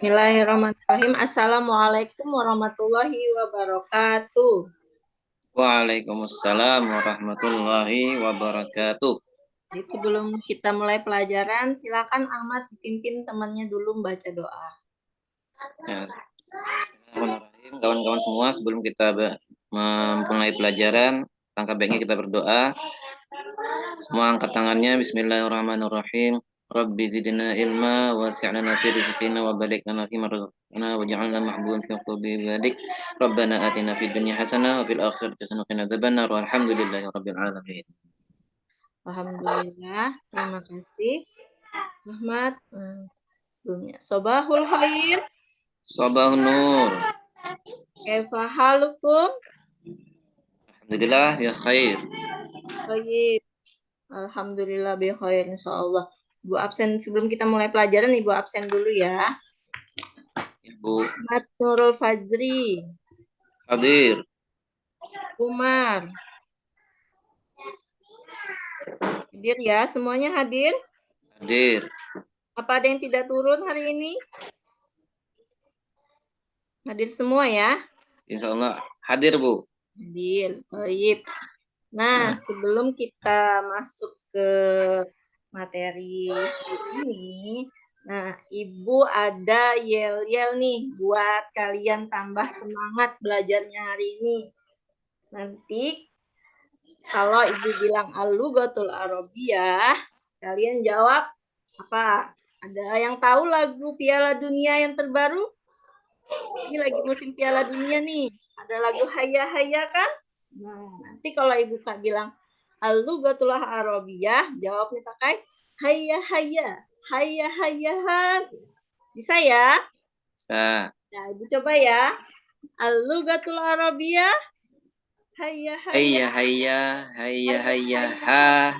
Bismillahirrahmanirrahim. Assalamualaikum warahmatullahi wabarakatuh. Waalaikumsalam warahmatullahi wabarakatuh. Jadi sebelum kita mulai pelajaran, silakan Ahmad dipimpin temannya dulu membaca doa. Ya, Bismillahirrahmanirrahim. Kawan-kawan semua, sebelum kita memulai pelajaran, langkah baiknya kita berdoa. Semua angkat tangannya. Bismillahirrahmanirrahim. Rabbi zidna ilma wasi'lana fi rizqina wa barik lana fi marzaqna waj'alna mahbuban fi qulubi ibadik. Rabbana atina fid dunya hasanah wa fil akhirati hasanah wa qina adzabannar. Walhamdulillahi rabbil alamin. Alhamdulillah, terima kasih Ahmad. Sebelumnya, Sobahul khair. Sabahun nur. Kaifa halukum? Alhamdulillah ya khair. Baik. Alhamdulillah bi khair insyaallah. Ibu absen sebelum kita mulai pelajaran, Ibu absen dulu ya. Ibu Ahmad Nurul Fajri. hadir. Umar. Hadir ya, semuanya hadir? Hadir. Apa ada yang tidak turun hari ini? Hadir semua ya? Insya Allah hadir, Bu. Hadir, baik. Nah, sebelum kita masuk ke materi ini, nah, Ibu ada yel-yel nih buat kalian tambah semangat belajarnya hari ini. Nanti kalau Ibu bilang Al-Lughatul Arabiyah, kalian jawab apa? Ada yang tahu lagu Piala Dunia yang terbaru? Ini lagi musim Piala Dunia nih. Ada lagu Hayya Hayya kan? Nah, nanti kalau Ibu Kak bilang Al-Lughatul Arabiyah, jawabnya pakai Hayya Hayya. Hayya Hayya. Bisa ya? Bisa. Nah, Ibu coba ya. Al-Lughatul Arabiyah. Hayya Hayya. Hayya hayya hayya hayya ha.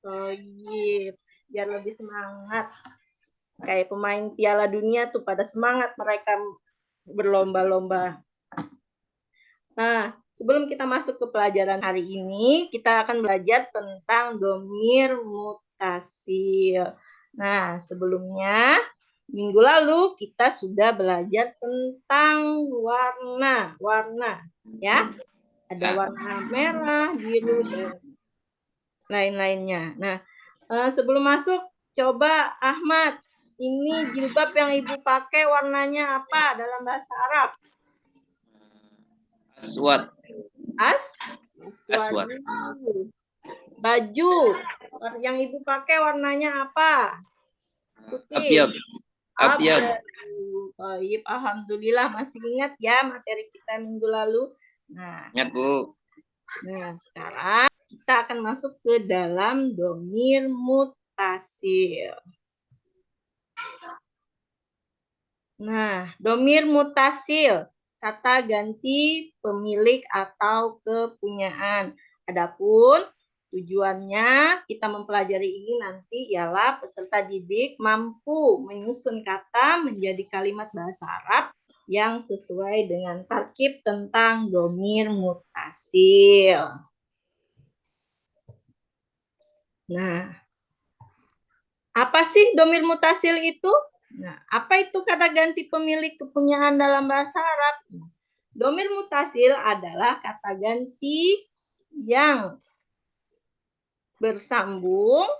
Oh iya, biar lebih semangat. Kayak pemain Piala Dunia tuh pada semangat mereka berlomba-lomba. Nah, sebelum kita masuk ke pelajaran hari ini, kita akan belajar tentang domir mutasil. Nah, sebelumnya minggu lalu kita sudah belajar tentang warna, ya. Ada warna merah, biru, dan lain-lainnya. Nah, sebelum masuk, coba Ahmad, ini jilbab yang Ibu pakai warnanya apa dalam bahasa Arab? Aswad. Aswad. Baju yang Ibu pakai warnanya apa? Putih. Abyad. Abyad. Baik, alhamdulillah masih ingat ya materi kita minggu lalu. Nah, ingat, Bu. Nah, sekarang kita akan masuk ke dalam domir mutasil. Nah, domir mutasil, kata ganti pemilik atau kepunyaan. Adapun tujuannya kita mempelajari ini nanti ialah peserta didik mampu menyusun kata menjadi kalimat bahasa Arab yang sesuai dengan tarkib tentang domir mutasil. Nah, apa sih domir mutasil itu? Nah, apa itu kata ganti pemilik kepunyaan dalam bahasa Arab? Domir mutasil adalah kata ganti yang bersambung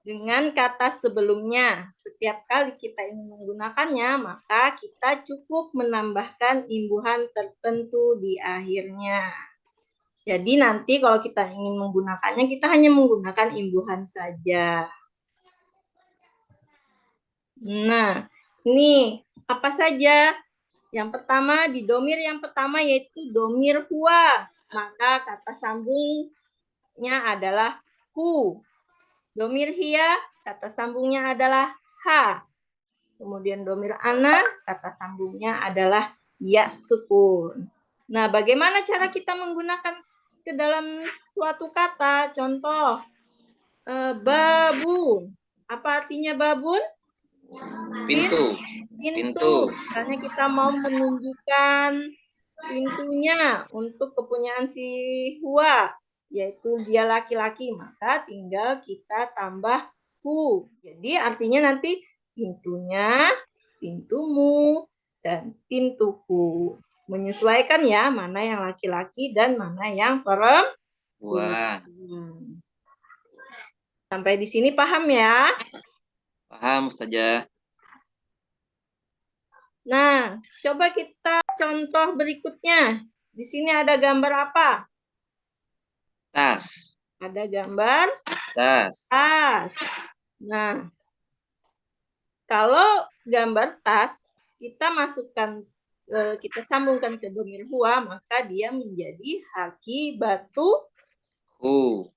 dengan kata sebelumnya. Setiap kali kita ingin menggunakannya, maka kita cukup menambahkan imbuhan tertentu di akhirnya. Jadi nanti kalau kita ingin menggunakannya, kita hanya menggunakan imbuhan saja. Nah, ini apa saja? Yang pertama, di domir yang pertama yaitu domir huwa. Maka kata sambungnya adalah hu. Domir hiya, kata sambungnya adalah ha. Kemudian domir ana, kata sambungnya adalah ya sukun. Nah, bagaimana cara kita menggunakan ke dalam suatu kata? Contoh, babun. Apa artinya babun? Pintu. Misalnya kita mau menunjukkan pintunya untuk kepunyaan si Hua, yaitu dia laki-laki, maka tinggal kita tambah hu. Jadi artinya nanti pintunya, pintumu, dan pintuku. Menyesuaikan ya, mana yang laki-laki dan mana yang perempuan. Sampai di sini paham ya? Paham, Ustazah. Nah, coba kita contoh berikutnya. Di sini ada gambar apa? Tas. Ada gambar Tas. tas. Nah, kalau gambar tas, kita masukkan, kita sambungkan ke domir huwa, maka dia menjadi haki batuhu.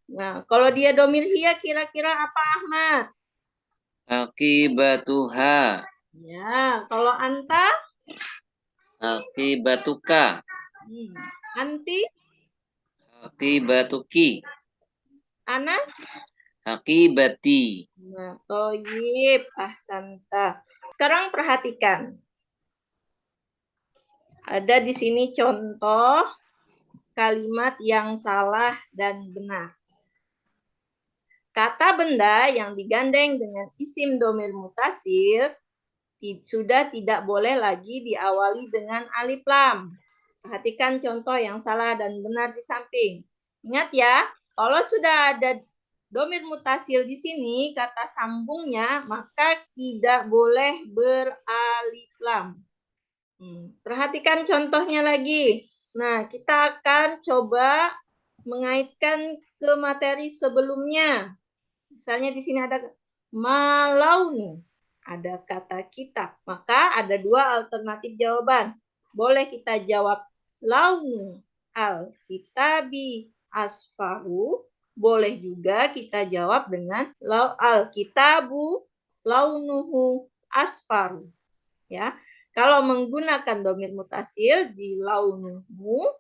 Nah, kalau dia domir hiya, kira-kira apa, Ahmad? Haki batuha. Ya, kalau anta? Haki batuka. Anti? Haki batuki. Ana? Hakibati. Nah, toyib, ahsanta. Sekarang perhatikan. Ada di sini contoh kalimat yang salah dan benar. Kata benda yang digandeng dengan isim domir mutasil sudah tidak boleh lagi diawali dengan alif lam. Perhatikan contoh yang salah dan benar di samping. Ingat ya, kalau sudah ada domir mutasil di sini, kata sambungnya, maka tidak boleh beralif lam. Perhatikan contohnya lagi. Nah, kita akan coba mengaitkan ke materi sebelumnya. Misalnya di sini ada malaunu, ada kata kitab. Maka ada dua alternatif jawaban. Boleh kita jawab launu al-kitabi asfaru. Boleh juga kita jawab dengan al-kitabu launuhu asfaru. Ya. Kalau menggunakan domir mutasil di launuhu,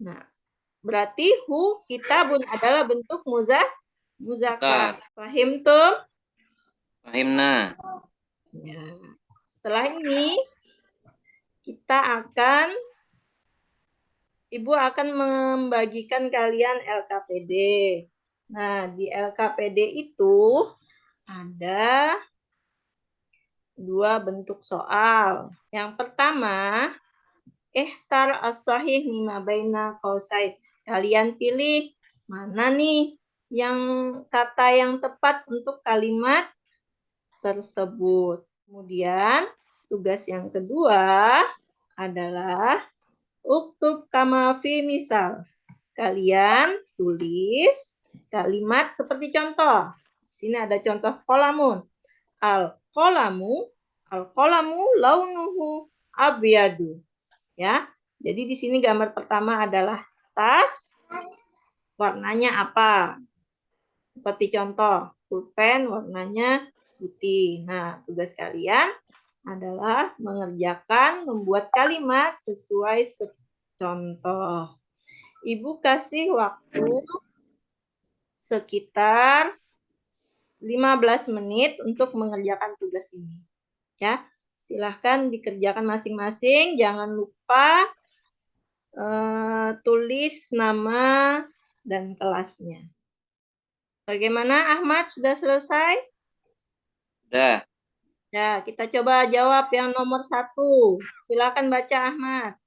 nah berarti hu kitabun adalah bentuk muzakkar. Pahim tuh? Fahimna. Ya. Setelah ini kita akan Ibu akan membagikan kalian LKPD. Nah, di LKPD itu ada dua bentuk soal. Yang pertama, ihtar as-sahih mimma baina qausain. Kalian pilih mana nih yang kata yang tepat untuk kalimat tersebut. Kemudian, tugas yang kedua adalah uktub kama fi misal. Kalian tulis kalimat seperti contoh. Di sini ada contoh qolamun. Al-qolamu launuhu abyadu. Ya. Jadi di sini gambar pertama adalah tas. Warnanya apa? Seperti contoh, pulpen warnanya putih. Nah, tugas kalian adalah membuat kalimat sesuai contoh. Ibu kasih waktu sekitar 15 menit untuk mengerjakan tugas ini. Ya, silahkan dikerjakan masing-masing. Jangan lupa tulis nama dan kelasnya. Bagaimana Ahmad? Sudah selesai? Sudah. Ya, kita coba jawab yang nomor 1. Silakan baca Ahmad.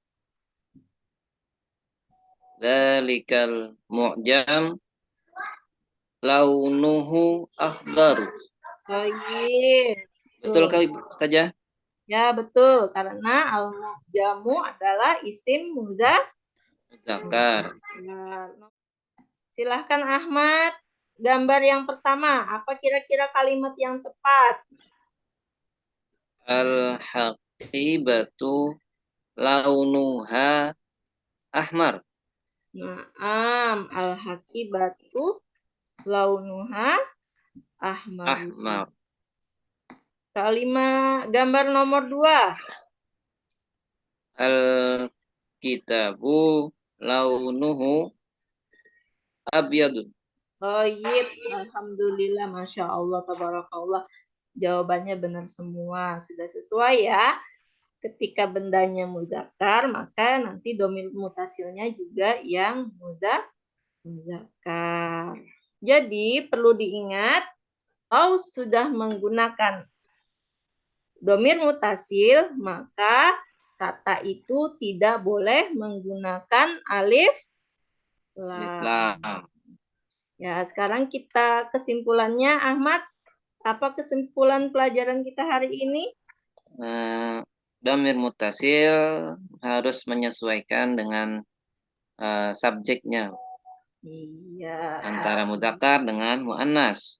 Dzalikal mu'jam launuhu akhdaru. Baik. Betul kah Ustazah? Ya, betul. Karena al-mu'jamu adalah isim muzakkar. Ya. Silahkan Ahmad. Gambar yang pertama, apa kira-kira kalimat yang tepat? Al-haqibatu launuha ahmar. Naam, al-haqibatu launuha ahmar. Kalimat gambar nomor 2. Al-kitabu launuhu abyadun. Baik, alhamdulillah, masya Allah, tabarakallah. Jawabannya benar semua, sudah sesuai ya. Ketika bendanya muzakkar, maka nanti domir mutasilnya juga yang muzakkar. Jadi perlu diingat, kalau sudah menggunakan domir mutasil, maka kata itu tidak boleh menggunakan alif lam. lam. Ya, sekarang kita kesimpulannya, Ahmad. Apa kesimpulan pelajaran kita hari ini? Domir mutasil harus menyesuaikan dengan subjeknya Iya. antara mudzakkar dengan muannas.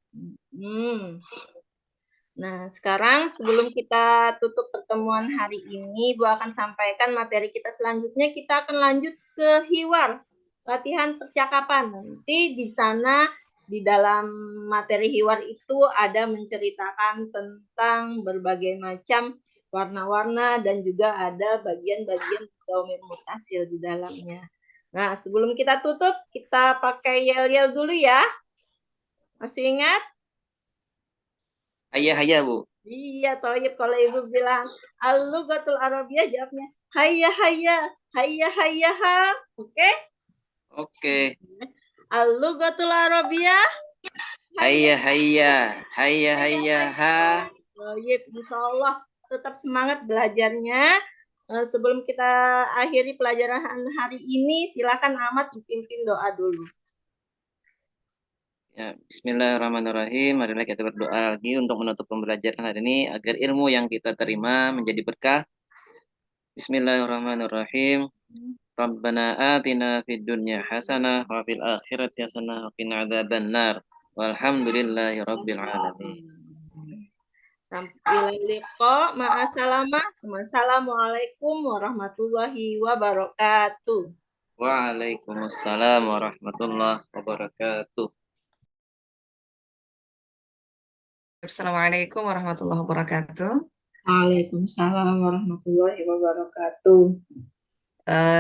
Nah, sekarang sebelum kita tutup pertemuan hari ini, Bu akan sampaikan materi kita selanjutnya. Kita akan lanjut ke hiwar, latihan percakapan. Nanti di sana, di dalam materi hiwar itu ada menceritakan tentang berbagai macam warna-warna dan juga ada bagian-bagian domir mutasil di dalamnya. Nah, sebelum kita tutup, kita pakai yel-yel dulu ya. Masih ingat? Hayya, Bu. Iya, Toyib. Kalau Ibu bilang Al-Lughatul Arabiyah, jawabnya hayya hayya, hayya hayya ha. Oke? Oke. Al-Lughatul Arabiyah. Hayya, hayya, hayya, hayya, ha. Toyib, insya Allah tetap semangat belajarnya. Sebelum kita akhiri pelajaran hari ini, silakan Ahmad dipimpin doa dulu. Ya, bismillahirrahmanirrahim. Marilah kita berdoa lagi untuk menutup pembelajaran hari ini agar ilmu yang kita terima menjadi berkah. Bismillahirrahmanirrahim. Rabbana atina fid dunya hasanah wa fil akhirati hasanah wa qina adzabannar. Walhamdulillahi rabbil alamin. Sampai liqa, ma'asalamah. Assalamualaikum warahmatullahi wabarakatuh. Waalaikumsalam warahmatullahi wabarakatuh. Assalamualaikum warahmatullahi wabarakatuh. Waalaikumsalam warahmatullahi wabarakatuh.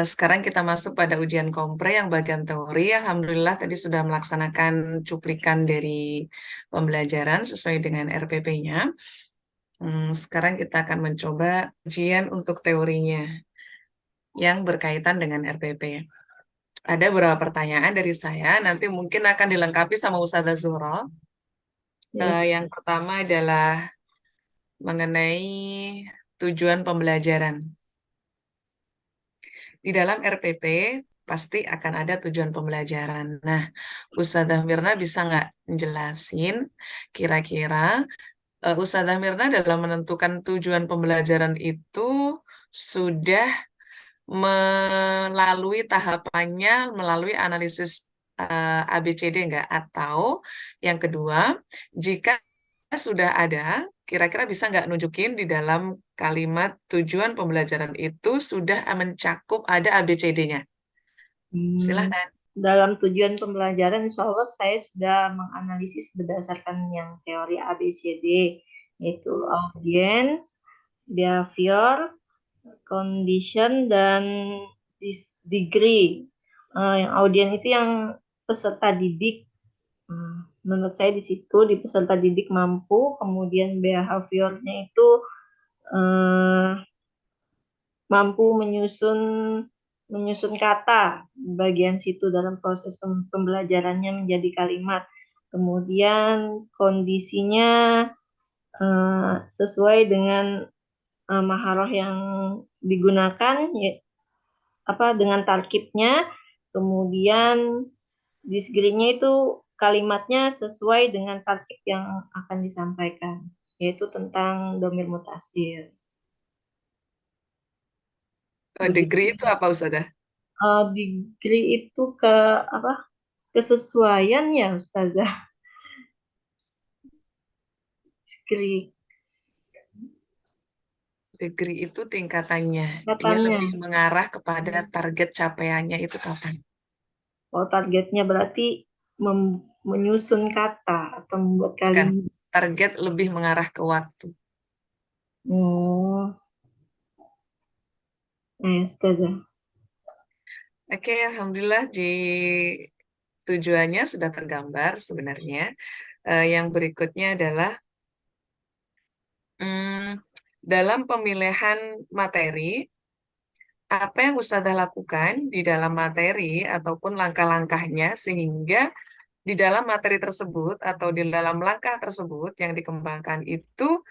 Sekarang kita masuk pada ujian kompre yang bagian teori. Alhamdulillah tadi sudah melaksanakan cuplikan dari pembelajaran sesuai dengan RPP-nya. Sekarang kita akan mencoba ujian untuk teorinya yang berkaitan dengan RPP. Ada beberapa pertanyaan dari saya, nanti mungkin akan dilengkapi sama Ustazah Zuhra. Yang pertama adalah mengenai tujuan pembelajaran. Di dalam RPP pasti akan ada tujuan pembelajaran. Nah, Ustazah Mirna bisa nggak menjelasin kira-kira Ustazah Mirna dalam menentukan tujuan pembelajaran itu sudah melalui tahapannya, melalui analisis ABCD nggak? Atau yang kedua, jika sudah ada, kira-kira bisa nggak nunjukin di dalam kalimat tujuan pembelajaran itu sudah mencakup ada ABCD-nya? Silahkan. Dalam tujuan pembelajaran, insya Allah saya sudah menganalisis berdasarkan yang teori ABCD, yaitu audience, behavior, condition, dan degree. Yang audience itu yang peserta didik. Menurut saya di situ di peserta didik mampu, kemudian behaviornya itu mampu menyusun kata bagian situ dalam proses pembelajarannya menjadi kalimat. Kemudian kondisinya sesuai dengan maharoh yang digunakan, dengan tarkibnya. Kemudian disgrinya itu kalimatnya sesuai dengan tarkib yang akan disampaikan, yaitu tentang domir mutasil. Degree itu apa, Ustazah? Degree itu kesesuaian ya, Ustazah. Degree itu tingkatannya. Dia Tingkatannya. lebih mengarah kepada target capaiannya itu kapan? Oh, targetnya berarti menyusun kata atau membuat Bukan. kalimat. Target lebih mengarah ke waktu. Oh. Ustazah. Oke, alhamdulillah di tujuannya sudah tergambar sebenarnya. Yang berikutnya adalah dalam pemilihan materi, apa yang Ustazah lakukan di dalam materi ataupun langkah-langkahnya sehingga di dalam materi tersebut atau di dalam langkah tersebut yang dikembangkan itu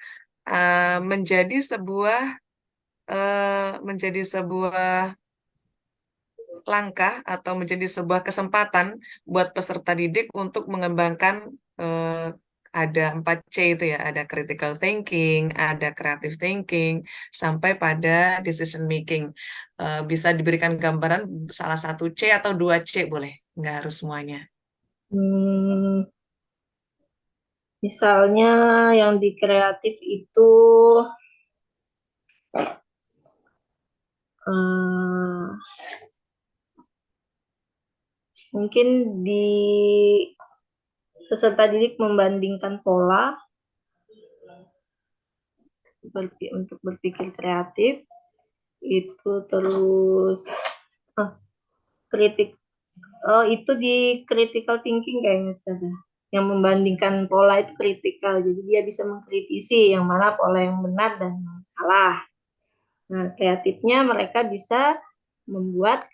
menjadi sebuah langkah atau menjadi sebuah kesempatan buat peserta didik untuk mengembangkan ada 4C itu ya, ada critical thinking, ada creative thinking, sampai pada decision making. Bisa diberikan gambaran salah satu C atau 2C boleh, nggak harus semuanya. Hmm, misalnya yang di kreatif itu eh, mungkin di peserta didik membandingkan pola untuk berpikir kreatif itu, terus kritik itu di critical thinking kayaknya Ustaz, yang membandingkan pola itu kritikal, jadi dia bisa mengkritisi yang mana pola yang benar dan yang salah. Nah, kreatifnya mereka bisa membuat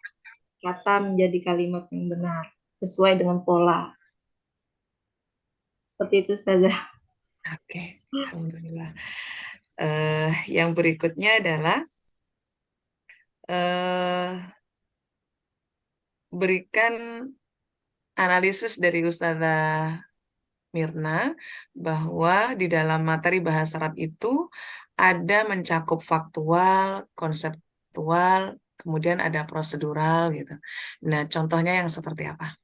kata menjadi kalimat yang benar sesuai dengan pola. Seperti itu Ustazah. Oke, alhamdulillah. Yang berikutnya adalah berikan analisis dari Ustazah Mirna bahwa di dalam materi bahasa Arab itu ada mencakup faktual, konseptual, kemudian ada prosedural gitu. Nah, contohnya yang seperti apa?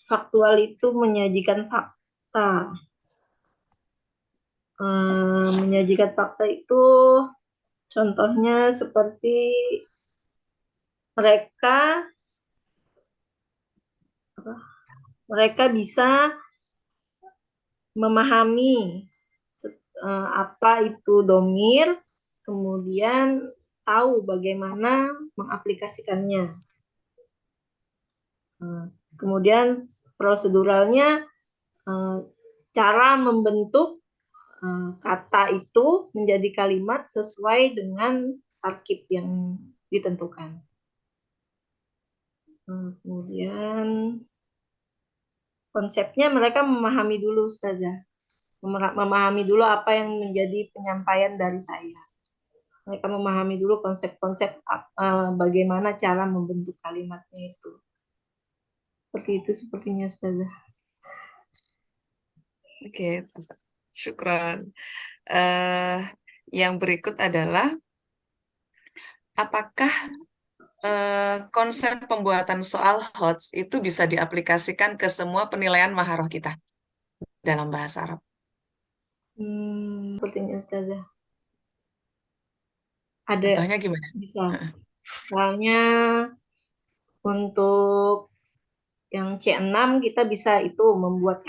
Faktual itu menyajikan fakta. Menyajikan fakta itu contohnya seperti mereka bisa memahami apa itu domir, kemudian tahu bagaimana mengaplikasikannya. Kemudian proseduralnya cara membentuk kata itu menjadi kalimat sesuai dengan tarkib yang ditentukan. Kemudian konsepnya mereka memahami dulu Ustazah. Memahami dulu apa yang menjadi penyampaian dari saya. Mereka memahami dulu konsep-konsep bagaimana cara membentuk kalimatnya itu. Seperti itu sepertinya Ustazah. Oke, syukran. Yang berikut adalah apakah konsep pembuatan soal HOTS itu bisa diaplikasikan ke semua penilaian maharoh kita dalam bahasa Arab? Sepertinya Ustazah. Ada, Contohnya gimana? bisa. Soalnya untuk yang C6 kita bisa itu membuat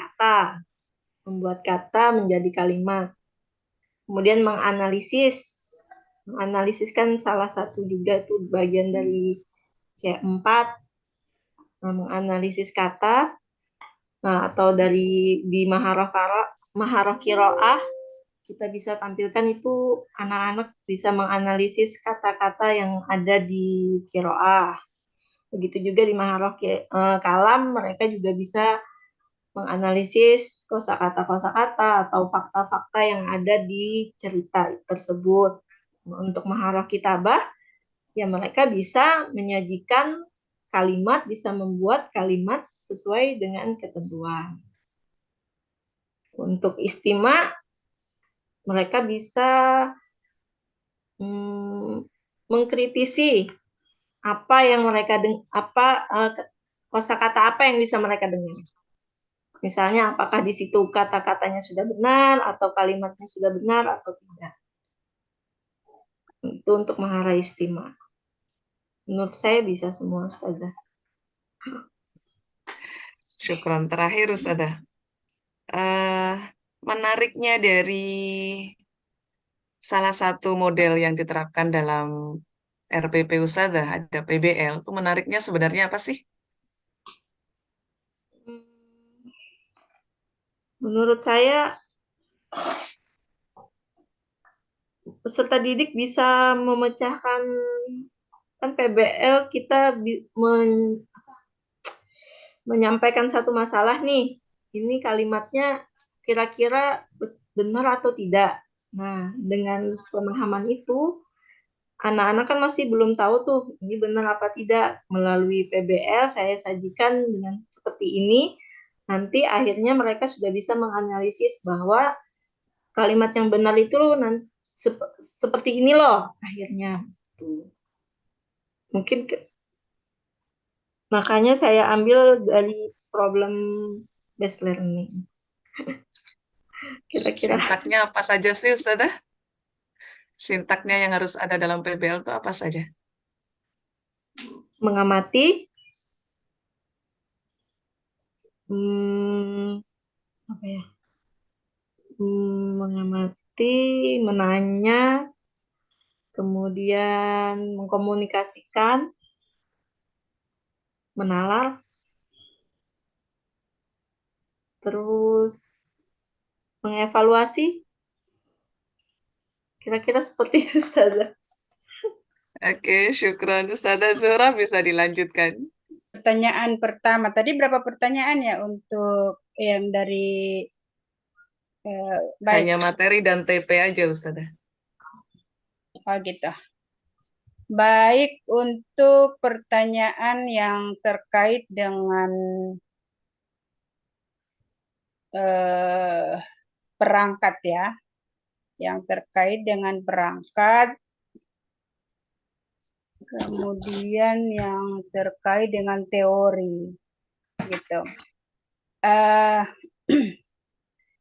kata menjadi kalimat. Kemudian menganalisis kan salah satu juga itu bagian dari C4, menganalisis kata, atau dari di maharoh kiroah kita bisa tampilkan itu anak-anak bisa menganalisis kata-kata yang ada di kiroah. Begitu juga di maharoh kalam mereka juga bisa menganalisis kosakata atau fakta-fakta yang ada di cerita tersebut. Untuk maharoh kitabah, ya mereka bisa menyajikan kalimat, bisa membuat kalimat sesuai dengan ketentuan. Untuk istima, mereka bisa mengkritisi apa yang mereka kosakata apa yang bisa mereka dengar. Misalnya apakah di situ kata-katanya sudah benar atau kalimatnya sudah benar atau tidak. Itu untuk mahara istima. Menurut saya bisa semua Ustazah. Syukron. Terakhir Ustazah. Menariknya dari salah satu model yang diterapkan dalam RPP Ustazah, ada PBL. Itu menariknya sebenarnya apa sih? Menurut saya peserta didik bisa memecahkan, kan PBL kita menyampaikan satu masalah nih. Ini kalimatnya kira-kira benar atau tidak. Nah, dengan pemahaman itu, anak-anak kan masih belum tahu tuh ini benar apa tidak. Melalui PBL saya sajikan dengan seperti ini, nanti akhirnya mereka sudah bisa menganalisis bahwa kalimat yang benar itu seperti ini loh akhirnya. Mungkin makanya saya ambil dari problem based learning. Kira-kira Sintaknya apa saja sih, Ustazah? Sintaknya yang harus ada dalam PBL itu apa saja? mengamati, apa ya? Mengamati, menanya, kemudian mengkomunikasikan, menalar, terus mengevaluasi. Kira-kira seperti itu saja. Oke, syukron. Ustazah Zuhra bisa dilanjutkan. Pertanyaan pertama, tadi berapa pertanyaan ya untuk yang dari baik? Hanya materi dan TP aja, Ustazah. Oh gitu. Baik, untuk pertanyaan yang terkait dengan perangkat ya, yang terkait dengan perangkat, kemudian yang terkait dengan teori, gitu.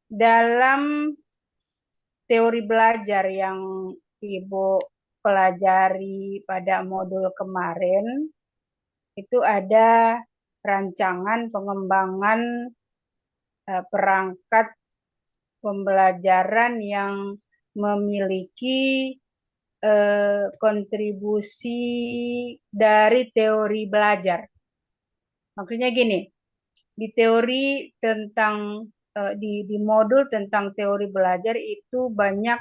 Dalam teori belajar yang Ibu pelajari pada modul kemarin, itu ada rancangan pengembangan perangkat pembelajaran yang memiliki kontribusi dari teori belajar. Maksudnya gini, di teori tentang di modul tentang teori belajar itu banyak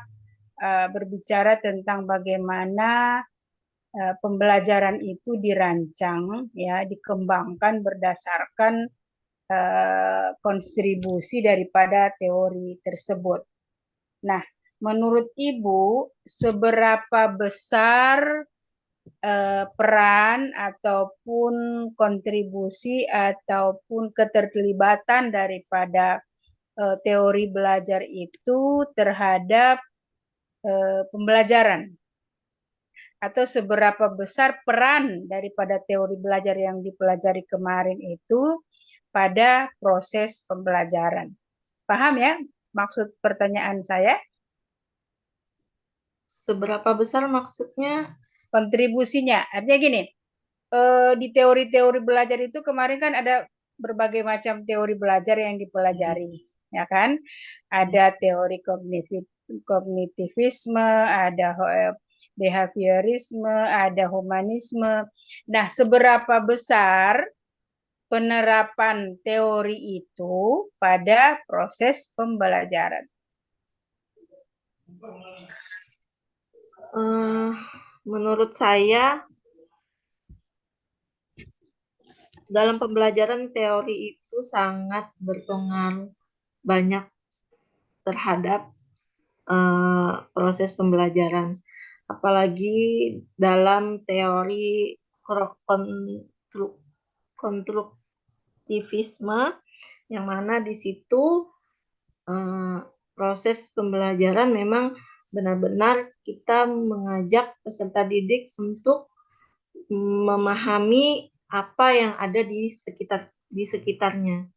berbicara tentang bagaimana pembelajaran itu dirancang, ya, dikembangkan berdasarkan kontribusi daripada teori tersebut. Nah, menurut Ibu, seberapa besar peran ataupun kontribusi ataupun keterlibatan daripada teori belajar itu terhadap pembelajaran? Atau seberapa besar peran daripada teori belajar yang dipelajari kemarin itu pada proses pembelajaran? Paham ya maksud pertanyaan saya? Seberapa besar maksudnya? Kontribusinya, artinya gini, di teori-teori belajar itu kemarin kan ada berbagai macam teori belajar yang dipelajari, ya kan? Ada teori kognitivisme, ada behaviorisme, ada humanisme. Nah, seberapa besar penerapan teori itu pada proses pembelajaran? Menurut saya, dalam pembelajaran teori itu sangat berpengaruh banyak terhadap proses pembelajaran. Apalagi dalam teori konstruktivisme, yang mana di situ proses pembelajaran memang benar-benar kita mengajak peserta didik untuk memahami apa yang ada di sekitarnya,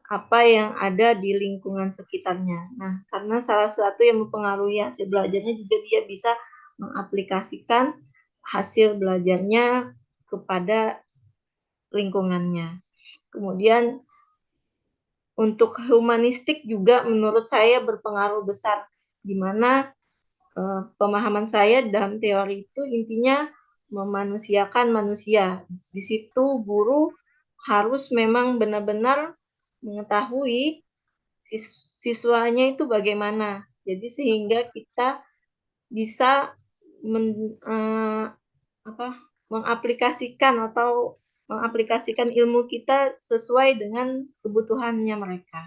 apa yang ada di lingkungan sekitarnya. Nah, karena salah satu yang mempengaruhi hasil belajarnya juga dia bisa mengaplikasikan hasil belajarnya kepada lingkungannya. Kemudian untuk humanistik juga menurut saya berpengaruh besar, di mana pemahaman saya dalam teori itu intinya memanusiakan manusia. Di situ guru harus memang benar-benar mengetahui siswanya itu bagaimana. Jadi sehingga kita bisa mengaplikasikan atau mengaplikasikan ilmu kita sesuai dengan kebutuhannya mereka.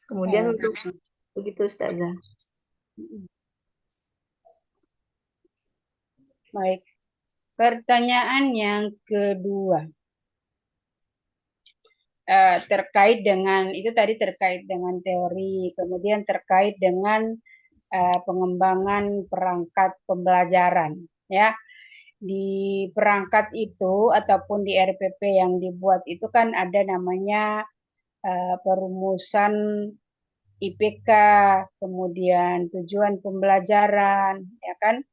Kemudian untuk begitu Ustazah. Baik. Pertanyaan yang kedua. Terkait dengan itu tadi terkait dengan teori, kemudian terkait dengan pengembangan perangkat pembelajaran, ya. Di perangkat itu ataupun di RPP yang dibuat itu kan ada namanya perumusan IPK, kemudian tujuan pembelajaran, ya kan,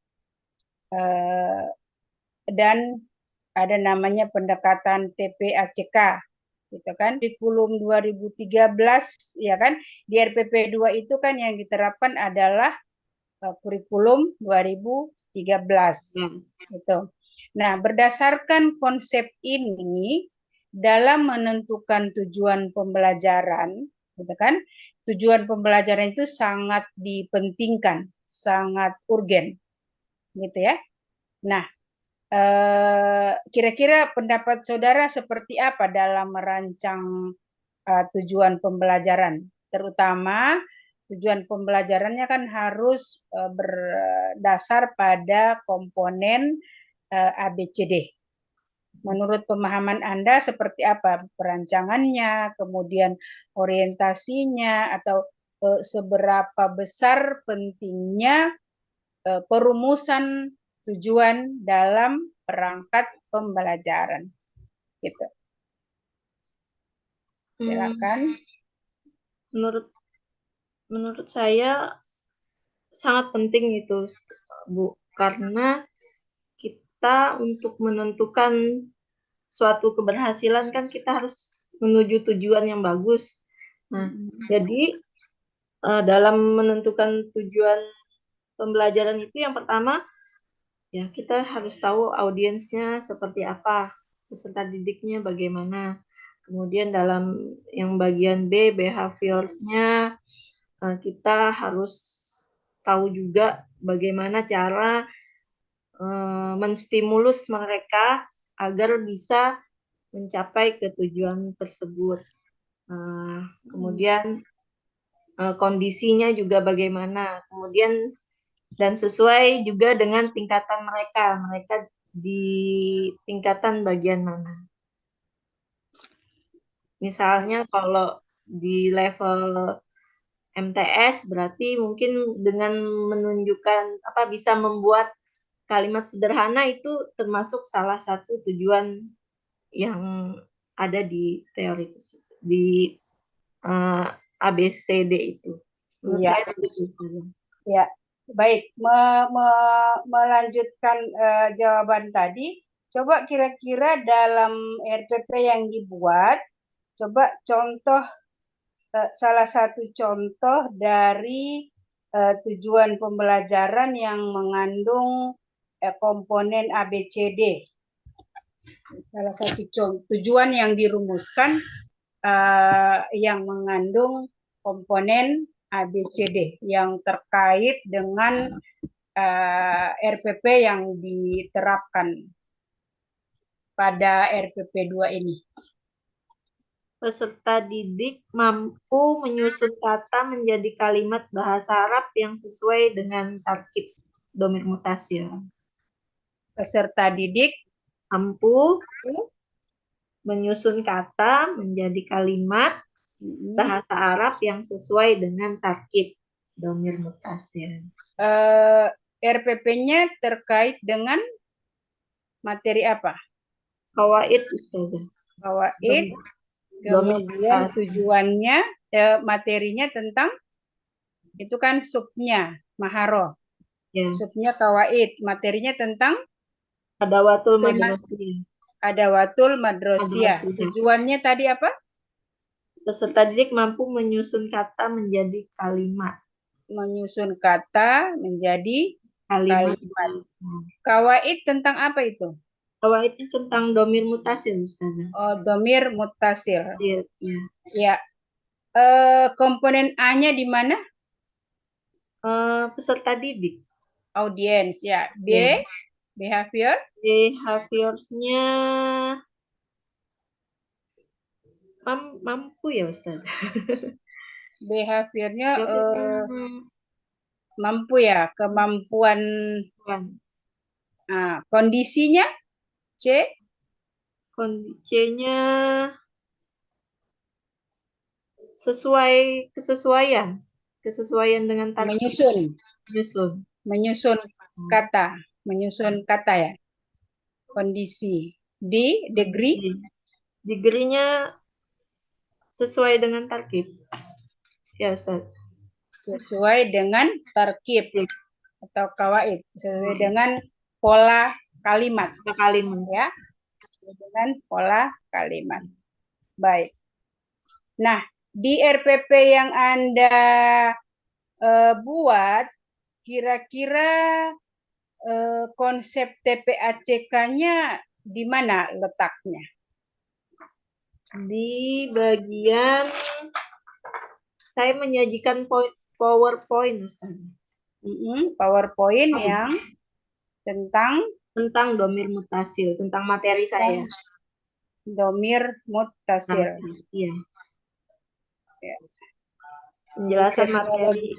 dan ada namanya pendekatan TPACK, gitu kan. Kurikulum 2013, ya kan, di RPP 2 itu kan yang diterapkan adalah kurikulum 2013, gitu. Nah, berdasarkan konsep ini, dalam menentukan tujuan pembelajaran, gitu kan, tujuan pembelajaran itu sangat dipentingkan, sangat urgen, gitu ya. Nah, kira-kira pendapat saudara seperti apa dalam merancang tujuan pembelajaran, terutama tujuan pembelajarannya kan harus berdasar pada komponen ABCD. Menurut pemahaman Anda seperti apa perancangannya, kemudian orientasinya, atau seberapa besar pentingnya perumusan tujuan dalam perangkat pembelajaran, gitu. Silakan. Menurut saya sangat penting itu, Bu, karena kita untuk menentukan suatu keberhasilan kan kita harus menuju tujuan yang bagus. Nah, jadi dalam menentukan tujuan pembelajaran itu yang pertama ya kita harus tahu audiensnya seperti apa, peserta didiknya bagaimana. Kemudian dalam yang bagian B, behaviorsnya, kita harus tahu juga bagaimana cara menstimulus mereka agar bisa mencapai ke tujuan tersebut. Kemudian kondisinya juga bagaimana. Kemudian dan sesuai juga dengan tingkatan mereka. Mereka di tingkatan bagian mana. Misalnya kalau di level MTS berarti mungkin dengan menunjukkan bisa membuat kalimat sederhana itu termasuk salah satu tujuan yang ada di teori di ABCD itu. Ya. Ya, baik. Melanjutkan jawaban tadi, coba kira-kira dalam RPP yang dibuat, coba contoh salah satu contoh dari tujuan pembelajaran yang mengandung komponen ABCD. Salah satu tujuan yang dirumuskan yang mengandung komponen ABCD yang terkait dengan RPP yang diterapkan pada RPP 2 ini. Peserta didik mampu menyusun kata menjadi kalimat bahasa Arab yang sesuai dengan tarkib dhamir mutasil. Peserta didik mampu menyusun kata menjadi kalimat bahasa Arab yang sesuai dengan tarkib dhamir mutasil. RPP-nya terkait dengan materi apa? Qawaid, Ustazah. Qawaid. Kemudian tujuannya, materinya tentang, itu kan subnya, maharoh. Ya. Subnya qawaid, materinya tentang Adawatul Madrasiyah. Adawatul Madrasiyah. Tujuannya tadi apa? Peserta didik mampu menyusun kata menjadi kalimat. Menyusun kata menjadi kalimat. Qawaid tentang apa itu? Qawaid itu tentang dhamir mutasil, Ustazah. Oh, dhamir mutasil. Ya. Ya. Komponen A-nya di mana? Peserta didik. Audiens, ya. B? Behavior. Behaviorsnya mampu ya Ustaz. Behaviornya Jawabnya mampu ya, kemampuan. bukan. Kondisinya C. C-nya kesesuaian dengan target. Menyusun kata ya. Kondisi. D. Degree. Degree-nya sesuai dengan target. Ya Ustaz. Sesuai dengan tarkib atau kawaid, sesuai dengan pola kalimat. Ya, dengan pola kalimat. Baik. Nah, di RPP yang Anda buat, kira-kira konsep TPACK-nya di mana letaknya? Di bagian saya menyajikan PowerPoint, Ustaz. PowerPoint yang tentang domir mutasil, tentang materi saya. Domir mutasil. Iya. Ya. Penjelasan materi.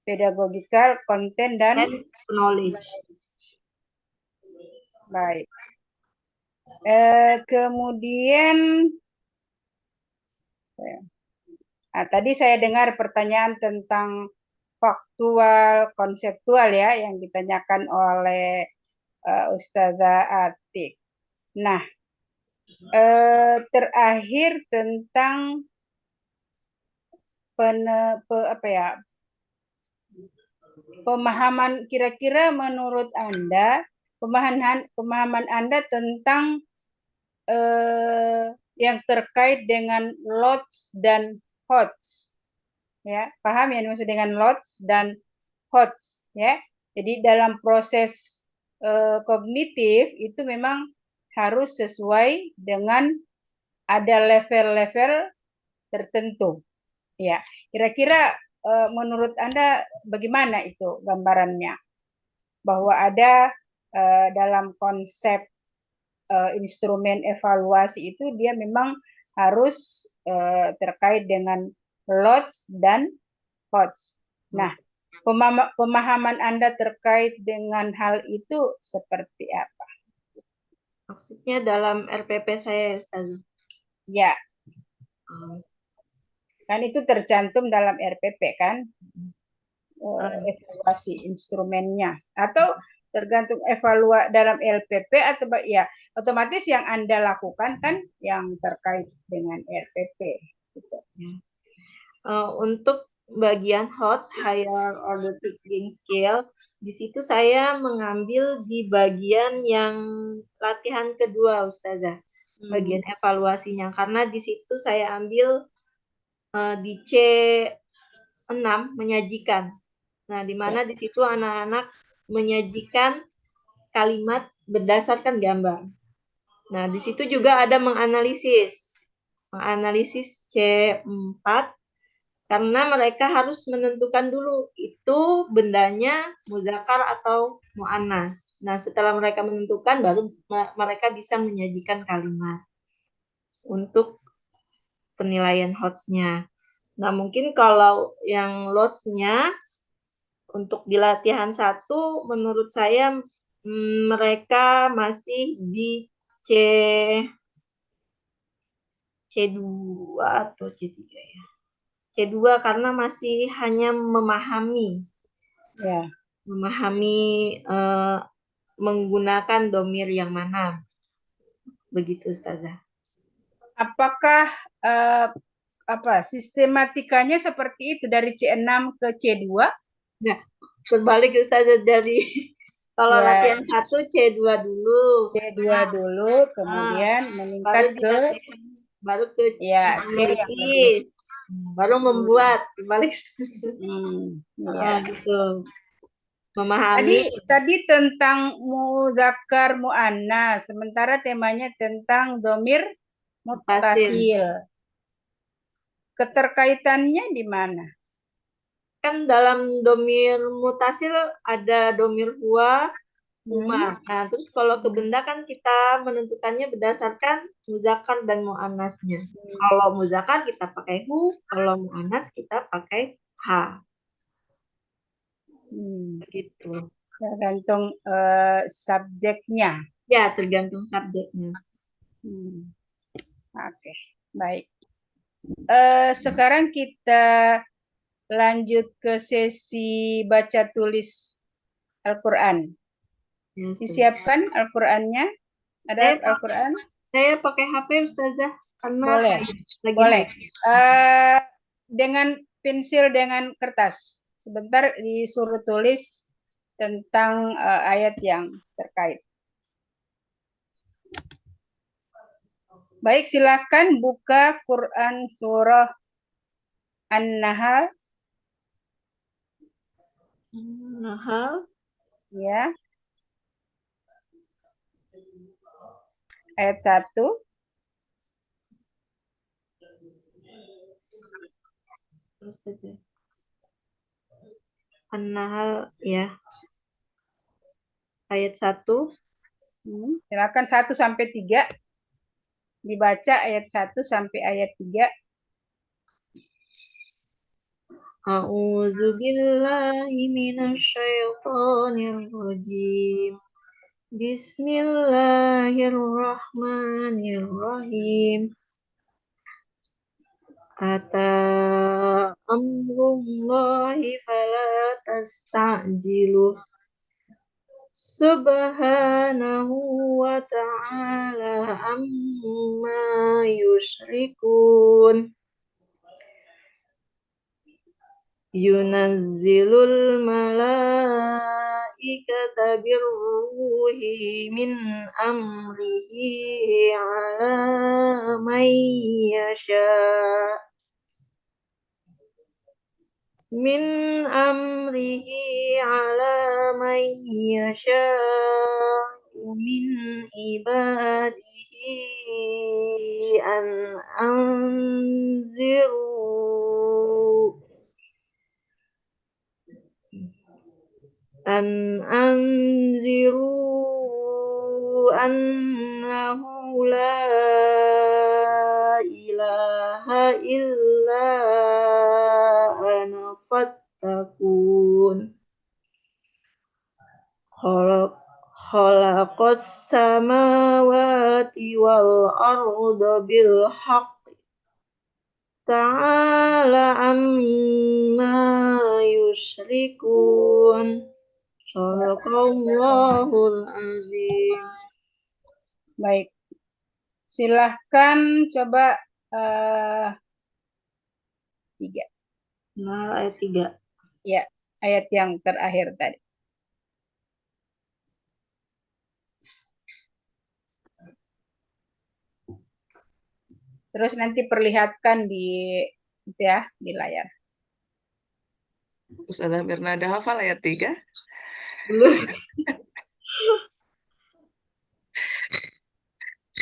Pedagogical, content, dan knowledge. Baik. Kemudian tadi saya dengar pertanyaan tentang faktual, konseptual ya yang ditanyakan oleh Ustazah Atik. Nah, terakhir tentang pemahaman, kira-kira menurut Anda pemahaman Anda tentang yang terkait dengan lots dan hots. Ya, paham yang dimaksud dengan lots dan hots ya. Jadi dalam proses kognitif itu memang harus sesuai dengan ada level-level tertentu. Ya, kira-kira menurut Anda bagaimana itu gambarannya? Bahwa ada dalam konsep instrumen evaluasi itu dia memang harus terkait dengan lots dan hots. Nah, pemahaman Anda terkait dengan hal itu seperti apa? Maksudnya dalam RPP saya, Ustaz? Ya. Kan itu tercantum dalam RPP kan? Evaluasi instrumennya. Atau tergantung dalam LPP atau ya otomatis yang Anda lakukan kan yang terkait dengan RPP. Gitu. Untuk bagian HOTS, Higher Order Thinking Skill, di situ saya mengambil di bagian yang latihan kedua, Ustazah. Bagian evaluasinya, karena di situ saya ambil di C6 menyajikan. Nah, di mana di situ anak-anak menyajikan kalimat berdasarkan gambar. Nah, di situ juga ada menganalisis C4, karena mereka harus menentukan dulu itu bendanya muzakkar atau muannas. Nah, setelah mereka menentukan, baru mereka bisa menyajikan kalimat untuk penilaian HOTS-nya. Nah, mungkin kalau yang LOTS-nya untuk di latihan 1, menurut saya mereka masih di C2 atau C3 ya. C2 karena masih hanya memahami. Ya, memahami menggunakan domir yang mana. Begitu, Ustazah. Apakah sistematikanya seperti itu dari C6 ke C2? Enggak, berbalik Ustazah, dari kalau latihan 1 C2 dulu. C2 dulu, kemudian meningkat baru ke analisis. Baru membuat balik. Gitu. Memahami. Tadi tentang muzakkar muannas, sementara temanya tentang domir mutasil. Keterkaitannya di mana? kan dalam domir mutasil ada domir huwa, huma. Nah, terus kalau ke benda kan kita menentukannya berdasarkan muzakkar dan muannasnya. Kalau muzakkar kita pakai hu, kalau muannas kita pakai ha. Begitu. Tergantung subjeknya. Ya, tergantung subjeknya. Oke, baik. Sekarang kita lanjut ke sesi baca tulis Al-Quran. Ya, Disiapkan Al-Qurannya? Ada Al-Quran? Saya pakai HP, Ustazah. Karena Boleh. lagi Boleh. Dengan pensil, dengan kertas. Sebentar disuruh tulis tentang ayat yang terkait. Baik, silakan buka Quran surah An-Nahl. Nahl. Ya. Ayat 1. An-Nahl, ya. Ayat 1. Silakan 1 sampai 3. Dibaca ayat 1 sampai ayat 3. A'udzu billahi minasyaitonir rajim. Bismillahirrahmanirrahim. Ata amrullahi fala tasta'jilu. Subhanahu wa ta'ala amma yusyrikun. Yunazzilul malaikata birruhi min amrihi ala man yasha' min amrihi ala man yasha'u min ibadihi an anziru annahu la ilaha illa ana fattakun. Khalaqas samawati wal arda bil haqq. Ta'ala amma yusyrikun. Shadaqallahul azim. Baik. Silahkan coba 3. Nah, ayat 3. Ya, ayat yang terakhir tadi. Terus nanti perlihatkan di layar. Ustazah Mirna ada hafal ayat 3? Belum.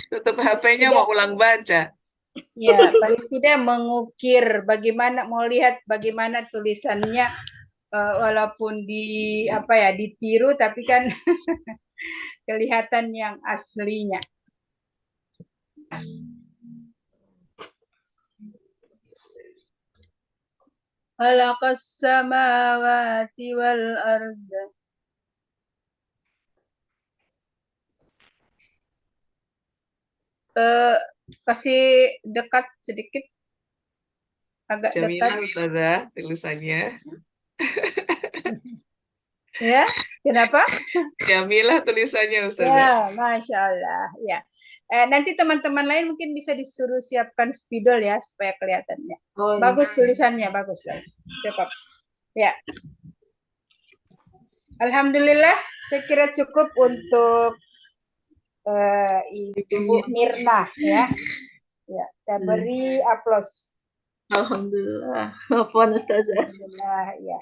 Tutup HP-nya mau ulang baca. Ya, paling tidak mengukir bagaimana, mau lihat bagaimana tulisannya, walaupun ditiru tapi kan kelihatan yang aslinya. Khalaqas samawati wal arda. Kasih dekat sedikit. Agak Jamilah dekat. Ustazah tulisannya. Ya, kenapa? Jamilah tulisannya Ustazah. Ya, Masya Allah. Ya. Nanti teman-teman lain mungkin bisa disuruh siapkan spidol ya supaya kelihatannya. Oh, bagus tulisannya, bagus guys. Cepat. Ya. Alhamdulillah, saya kira cukup untuk Ibu Mirna ya. Ya, kita beri aplaus. Alhamdulillah. Afwan Ustazah. Alhamdulillah, ya.